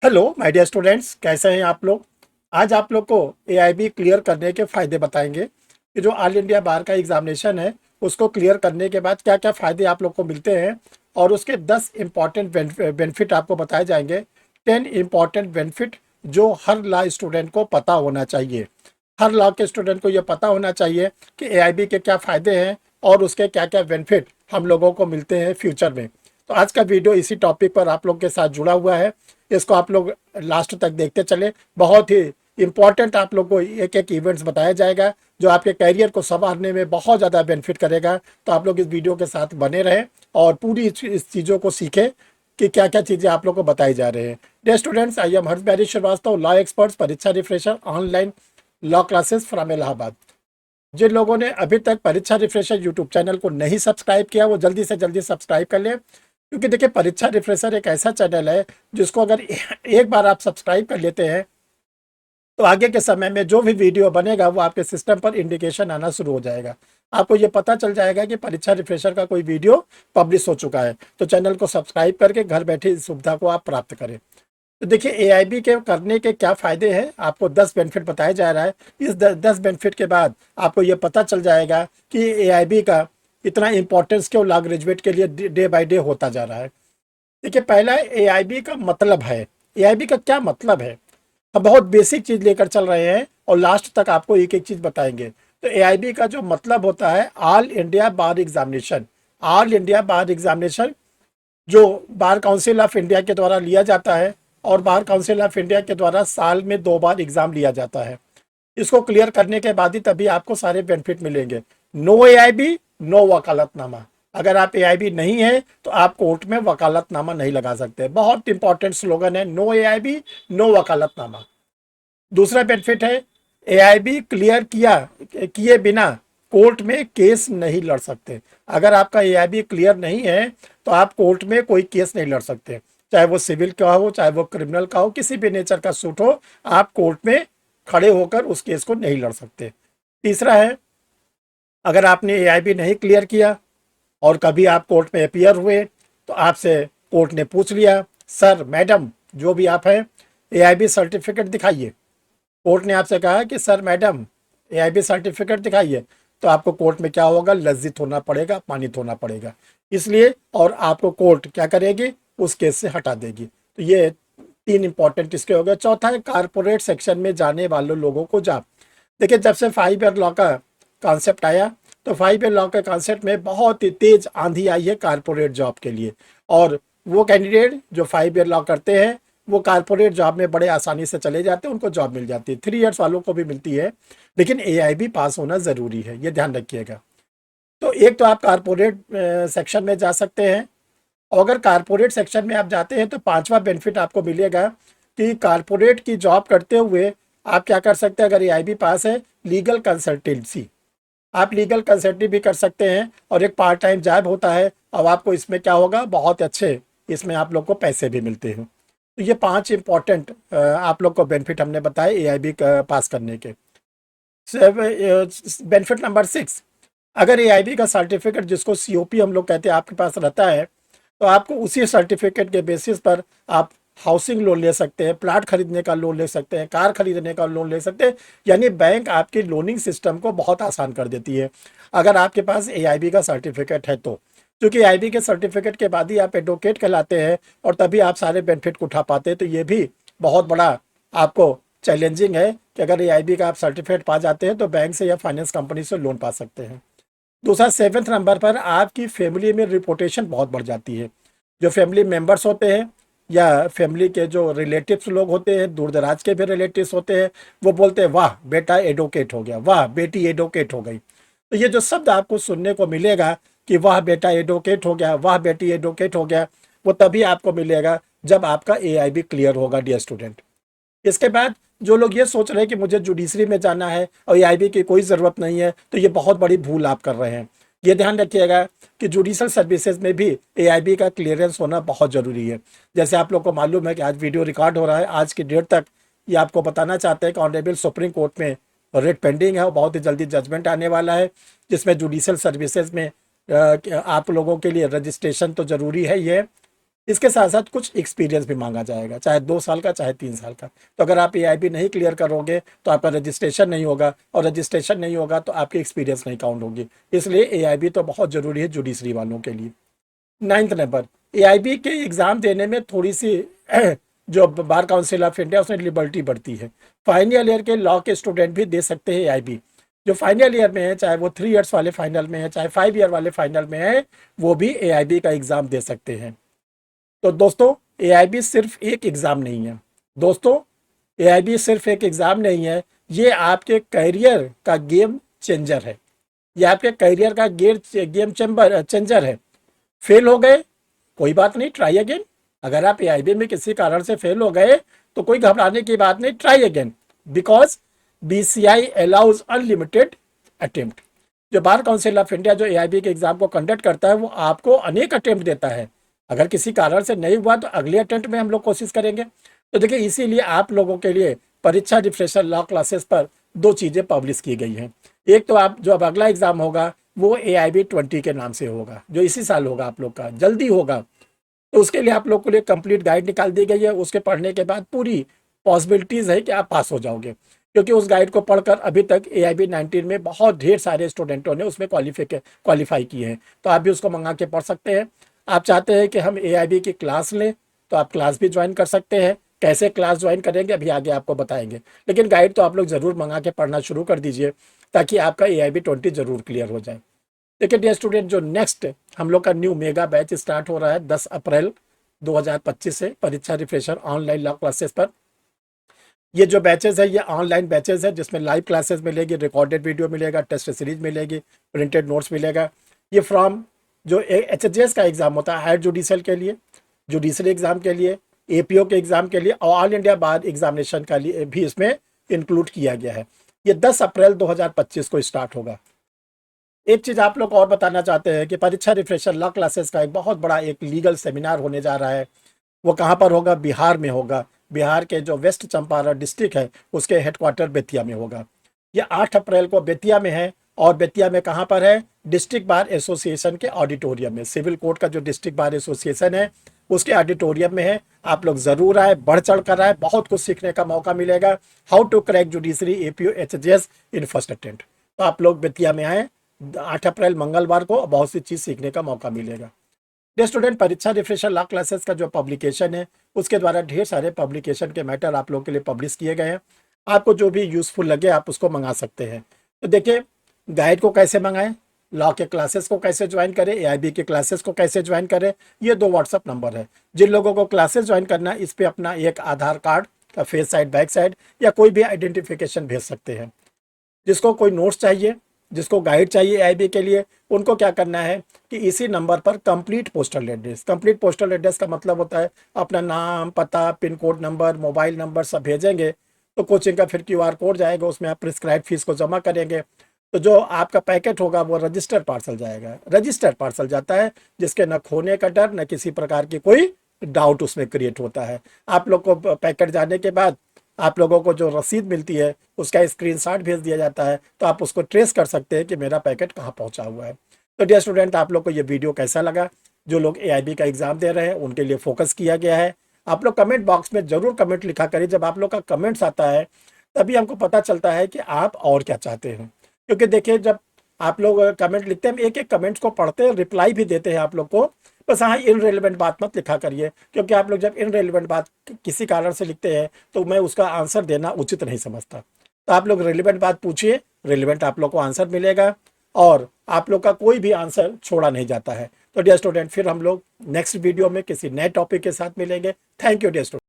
Hello my dear students, कैसे हैं आप लोग। आज आप लोग को एआईबी क्लियर करने के फ़ायदे बताएंगे कि जो ऑल इंडिया बार का एग्जामिनेशन है उसको क्लियर करने के बाद क्या क्या फ़ायदे आप लोग को मिलते हैं और उसके 10 इम्पॉर्टेंट बेनिफिट आपको बताए जाएंगे। 10 इम्पॉर्टेंट बेनिफिट जो हर लॉ स्टूडेंट को पता होना चाहिए। हर लॉ के स्टूडेंट को ये पता होना चाहिए कि एआईबी के क्या फ़ायदे हैं और उसके क्या क्या बेनिफिट हम लोगों को मिलते हैं फ्यूचर में। तो आज का वीडियो इसी टॉपिक पर आप लोग के साथ जुड़ा हुआ है। इसको आप लोग लास्ट तक देखते चले। बहुत ही इंपॉर्टेंट आप लोग को एक एक इवेंट्स बताया जाएगा जो आपके करियर को संवारने में बहुत ज़्यादा बेनिफिट करेगा। तो आप लोग इस वीडियो के साथ बने रहें और पूरी इस चीज़ों को सीखें कि क्या क्या चीज़ें आप लोग को बताई जा रही हैं। Dear students, I am Harsh Shrivastava, law experts, परीक्षा refresher, online law classes from Allahabad. जिन लोगों ने अभी तक परीक्षा रिफ्रेशर यूट्यूब चैनल को नहीं सब्सक्राइब किया वो जल्दी से जल्दी सब्सक्राइब कर लें, क्योंकि देखिए परीक्षा रिफ्रेशर एक ऐसा चैनल है जिसको अगर एक बार आप सब्सक्राइब कर लेते हैं तो आगे के समय में जो भी वीडियो बनेगा वो आपके सिस्टम पर इंडिकेशन आना शुरू हो जाएगा। आपको ये पता चल जाएगा कि परीक्षा रिफ्रेशर का कोई वीडियो पब्लिश हो चुका है। तो चैनल को सब्सक्राइब करके घर बैठे इस सुविधा को आप प्राप्त करें। तो देखिए एआईबी के करने के क्या फ़ायदे हैं, आपको 10 बेनिफिट बताया जा रहा है। इस 10 बेनिफिट के बाद आपको ये पता चल जाएगा कि एआईबी का इतना इंपॉर्टेंस क्यों लॉ ग्रेजुएट के लिए डे बाय डे होता जा रहा है। देखिए पहला एआईबी का मतलब है। एआईबी का क्या मतलब है, हम बहुत बेसिक चीज़ लेकर चल रहे हैं और लास्ट तक आपको एक एक चीज़ बताएंगे। तो एआईबी का जो मतलब होता है ऑल इंडिया बार एग्जामिनेशन। ऑल इंडिया बार एग्जामिनेशन जो बार काउंसिल ऑफ इंडिया के द्वारा लिया जाता है और बार काउंसिल ऑफ इंडिया के द्वारा साल में 2 बार एग्जाम लिया जाता है। इसको क्लियर करने के बाद ही तभी आपको सारे बेनिफिट मिलेंगे। नो एआईबी नो वकालतनामा। अगर आप एआईबी नहीं है तो आप कोर्ट में वकालतनामा नहीं लगा सकते। बहुत इंपॉर्टेंट स्लोगन है, नो एआईबी नो वकालतनामा। दूसरा बेनिफिट है एआईबी क्लियर किए बिना कोर्ट में केस नहीं लड़ सकते। अगर आपका एआईबी क्लियर नहीं है तो आप कोर्ट में कोई केस नहीं लड़ सकते, चाहे वो सिविल का हो चाहे वो क्रिमिनल का हो, किसी भी नेचर का सूट हो, आप कोर्ट में खड़े होकर उस केस को नहीं लड़ सकते। तीसरा है, अगर आपने एआईबी नहीं क्लियर किया और कभी आप कोर्ट में अपियर हुए तो आपसे कोर्ट ने पूछ लिया, सर मैडम जो भी आप हैं एआईबी सर्टिफिकेट दिखाइए। कोर्ट ने आपसे कहा कि सर मैडम एआईबी सर्टिफिकेट दिखाइए, तो आपको कोर्ट में क्या होगा, लज्जित होना पड़ेगा, अपमानित होना पड़ेगा। इसलिए और आपको कोर्ट क्या करेगी, उस केस से हटा देगी। तो ये 3 इंपॉर्टेंट इसके हो गए। चौथा है कारपोरेट सेक्शन में जाने वाले लोगों को जा। देखिए जब से 5 ईयर लॉ का कॉन्सेप्ट आया तो 5 ईयर लॉ के कॉन्सेप्ट में बहुत ही तेज आंधी आई है कारपोरेट जॉब के लिए। और वो कैंडिडेट जो 5 ईयर लॉ करते हैं वो कारपोरेट जॉब में बड़े आसानी से चले जाते हैं, उनको जॉब मिल जाती है। 3 ईयर्स वालों को भी मिलती है, लेकिन एआईबी पास होना ज़रूरी है, ये ध्यान रखिएगा। तो एक तो आप कारपोरेट सेक्शन में जा सकते हैं और अगर कारपोरेट सेक्शन में आप जाते हैं तो पांचवा बेनिफिट आपको मिलेगा कि कारपोरेट की जॉब करते हुए आप क्या कर सकते हैं, अगर एआईबी पास है, लीगल कंसल्टेंसी। आप लीगल कंसल्टेंसी भी कर सकते हैं और एक पार्ट टाइम जॉब होता है और आपको इसमें क्या होगा, बहुत अच्छे इसमें आप लोग को पैसे भी मिलते हैं। तो ये 5 इंपॉर्टेंट आप लोग को बेनिफिट हमने बताए एआईबी पास करने के। बेनिफिट नंबर 6, अगर एआईबी का सर्टिफिकेट जिसको सीओपी हम लोग कहते हैं आपके पास रहता है तो आपको उसी सर्टिफिकेट के बेसिस पर आप हाउसिंग लोन ले सकते हैं, प्लाट खरीदने का लोन ले सकते हैं, कार खरीदने का लोन ले सकते हैं। यानी बैंक आपकी लोनिंग सिस्टम को बहुत आसान कर देती है अगर आपके पास एआईबी का सर्टिफिकेट है तो। क्योंकि एआईबी के सर्टिफिकेट के बाद ही आप एडवोकेट कहलाते हैं और तभी आप सारे बेनिफिट को उठा पाते हैं। तो ये भी बहुत बड़ा आपको चैलेंजिंग है कि अगर एआईबी का आप सर्टिफिकेट पा जाते हैं तो बैंक से या फाइनेंस कंपनी से लोन पा सकते हैं। दूसरा, 7th नंबर पर आपकी फैमिली में रिपोर्टेशन बहुत बढ़ जाती है। जो फैमिली मेंबर्स होते हैं या फैमिली के जो रिलेटिव्स लोग होते हैं, दूर दराज के भी रिलेटिव्स होते हैं, वो बोलते हैं वाह बेटा एडवोकेट हो गया, वाह बेटी एडवोकेट हो गई। तो ये जो शब्द आपको सुनने को मिलेगा कि वाह बेटा एडवोकेट हो गया, वाह बेटी एडवोकेट हो गया, वो तभी आपको मिलेगा जब आपका एआईबी क्लियर होगा डियर स्टूडेंट। इसके बाद जो लोग ये सोच रहे हैं कि मुझे जुडिशरी में जाना है और एआईबी की कोई ज़रूरत नहीं है, तो ये बहुत बड़ी भूल आप कर रहे हैं। ये ध्यान रखिएगा कि जुडिशल सर्विसेज में भी एआईबी का क्लियरेंस होना बहुत ज़रूरी है। जैसे आप लोग को मालूम है कि आज वीडियो रिकॉर्ड हो रहा है, आज की डेट तक ये आपको बताना चाहते हैं कि ऑनरेबल सुप्रीम कोर्ट में रेट पेंडिंग है और बहुत ही जल्दी जजमेंट आने वाला है, जिसमें जुडिशल सर्विसेज में आप लोगों के लिए रजिस्ट्रेशन तो ज़रूरी है ही है। इसके साथ साथ कुछ एक्सपीरियंस भी मांगा जाएगा, चाहे 2 साल का चाहे 3 साल का। तो अगर आप एआईबी नहीं क्लियर करोगे तो आपका रजिस्ट्रेशन नहीं होगा, और रजिस्ट्रेशन नहीं होगा तो आपकी एक्सपीरियंस नहीं काउंट होगी। इसलिए एआईबी तो बहुत ज़रूरी है जुडिशरी वालों के लिए। 9th नंबर, एआईबी के एग्ज़ाम देने में थोड़ी सी जो बार काउंसिल ऑफ इंडिया उसमें लिबर्टी बढ़ती है। फाइनल ईयर के लॉ के स्टूडेंट भी दे सकते हैं एआईबी। जो फाइनल ईयर में है, चाहे वो 3 इयर्स वाले फाइनल में है, चाहे 5 ईयर वाले फाइनल में है, वो भी एआईबी का एग्ज़ाम दे सकते हैं। तो दोस्तों, एआईबी सिर्फ एक एग्ज़ाम नहीं है। दोस्तों, एआईबी सिर्फ एक एग्ज़ाम नहीं है, ये आपके करियर का गेम चेंजर है। ये आपके करियर का गेम चेंजर है। फेल हो गए कोई बात नहीं, ट्राई अगेन। अगर आप एआईबी में किसी कारण से फेल हो गए तो कोई घबराने की बात नहीं, try again, because BCI allows unlimited attempt. जो बार काउंसिल ऑफ इंडिया जो एआईबी के एग्जाम को कंडक्ट करता है वो आपको अनेक अटेम्प्ट देता है। अगर किसी कारण से नहीं हुआ तो अगले अटेम्प्ट में हम लोग कोशिश करेंगे। तो देखिए, इसीलिए आप लोगों के लिए परीक्षा रिफ्रेशर लॉ क्लासेस पर 2 चीज़ें पब्लिश की गई हैं। एक तो आप जो अब अगला एग्जाम होगा वो एआईबी 20 के नाम से होगा, जो इसी साल होगा, आप लोग का जल्दी होगा। तो उसके लिए आप लोग के लिए कंप्लीट गाइड निकाल दी गई है। उसके पढ़ने के बाद पूरी पॉसिबिलिटीज़ है कि आप पास हो जाओगे, क्योंकि उस गाइड को पढ़कर अभी तक एआईबी 19 में बहुत ढेर सारे स्टूडेंटों ने उसमें क्वालिफाई किए हैं। तो आप भी उसको मंगा के पढ़ सकते हैं। आप चाहते हैं कि हम एआईबी की क्लास लें तो आप क्लास भी ज्वाइन कर सकते हैं। कैसे क्लास ज्वाइन करेंगे अभी आगे आपको बताएंगे, लेकिन गाइड तो आप लोग ज़रूर मंगा के पढ़ना शुरू कर दीजिए ताकि आपका एआईबी 20 ज़रूर क्लियर हो जाए। देखिए डियर स्टूडेंट, जो नेक्स्ट हम लोग का न्यू मेगा बैच स्टार्ट हो रहा है 10 अप्रैल 2025 से परीक्षा रिफ्रेशर ऑनलाइन लॉ क्लासेस पर। ये जो बैचेस है ये ऑनलाइन बैचेस है, जिसमें लाइव क्लासेस मिलेगी, रिकॉर्डेड वीडियो मिलेगा, टेस्ट सीरीज मिलेगी, प्रिंटेड नोट्स मिलेगा। ये फ्रॉम जो एचएचएस का एग्जाम होता है हायर जुडिशियल के लिए, जुडिशरी एग्जाम के लिए, एपीओ के एग्जाम के लिए और ऑल इंडिया बार एग्जामिनेशन का लिए भी इसमें इंक्लूड किया गया है। ये 10 अप्रैल 2025 को स्टार्ट होगा। एक चीज़ आप लोग और बताना चाहते हैं कि परीक्षा रिफ्रेशर लॉ क्लासेस का एक बहुत बड़ा एक लीगल सेमिनार होने जा रहा है। वो कहाँ पर होगा? बिहार में होगा। बिहार के जो वेस्ट चंपारण डिस्ट्रिक्ट है उसके हेडक्वार्टर बेतिया में होगा। ये 8 अप्रैल को बेतिया में है। और बेतिया में कहाँ पर है? डिस्ट्रिक्ट बार एसोसिएशन के ऑडिटोरियम में, सिविल कोर्ट का जो डिस्ट्रिक्ट बार एसोसिएशन है उसके ऑडिटोरियम में है। आप लोग ज़रूर आए, बढ़ चढ़ कर आए, बहुत कुछ सीखने का मौका मिलेगा। How to crack judiciary APO HJS in first attempt. तो आप लोग बेतिया में आए 8 अप्रैल मंगलवार को, बहुत सी चीज़ सीखने का मौका मिलेगा। डियर स्टूडेंट, परीक्षा रिफ्रेशर लॉ क्लासेस का जो पब्लिकेशन है उसके द्वारा ढेर सारे पब्लिकेशन के मैटर आप लोगों के लिए पब्लिश किए गए हैं। आपको जो भी यूज़फुल लगे आप उसको मंगा सकते हैं। तो देखिए, गाइड को कैसे मंगाएं, लॉ के क्लासेस को कैसे ज्वाइन करें, एआईबी के क्लासेस को कैसे ज्वाइन करें, ये 2 व्हाट्सअप नंबर है। जिन लोगों को क्लासेस ज्वाइन करना है इस पर अपना एक आधार कार्ड का फेस साइड बैक साइड या कोई भी आइडेंटिफिकेशन भेज सकते हैं। जिसको कोई नोट्स चाहिए, जिसको गाइड चाहिए एआईबी के लिए, उनको क्या करना है कि इसी नंबर पर complete postal address, complete postal address का मतलब होता है अपना नाम, पता, pin code number, mobile number सब भेजेंगे तो कोचिंग का फिर क्यूआर कोड जाएगा, उसमें आप प्रिस्क्राइब फीस को जमा करेंगे तो जो आपका पैकेट होगा वो रजिस्टर्ड पार्सल जाएगा। रजिस्टर्ड पार्सल जाता है जिसके न खोने का डर न किसी प्रकार की कोई डाउट उसमें क्रिएट होता है। आप लोग को पैकेट जाने के बाद आप लोगों को जो रसीद मिलती है उसका स्क्रीनशॉट भेज दिया जाता है, तो आप उसको ट्रेस कर सकते हैं कि मेरा पैकेट कहाँ पहुँचा हुआ है। तो डियर स्टूडेंट, आप लोग को ये वीडियो कैसा लगा? जो लोग एआईबी का एग्ज़ाम दे रहे हैं उनके लिए फोकस किया गया है। आप लोग कमेंट बॉक्स में ज़रूर कमेंट लिखा करिए। जब आप लोग का कमेंट्स आता है तभी हमको पता चलता है कि आप और क्या चाहते हैं। क्योंकि देखिए, जब आप लोग कमेंट लिखते हैं, एक एक कमेंट्स को पढ़ते हैं, रिप्लाई भी देते हैं आप लोग को। बस हाँ, इनरेलेवेंट बात मत लिखा करिए, क्योंकि आप लोग जब इनरेलेवेंट बात किसी कारण से लिखते हैं तो मैं उसका आंसर देना उचित नहीं समझता। तो आप लोग रेलिवेंट बात पूछिए, रेलिवेंट आप लोग को आंसर मिलेगा और आप लोग का कोई भी आंसर छोड़ा नहीं जाता है। तो डियर स्टूडेंट, फिर हम लोग नेक्स्ट वीडियो में किसी नए टॉपिक के साथ मिलेंगे। Thank you dear student.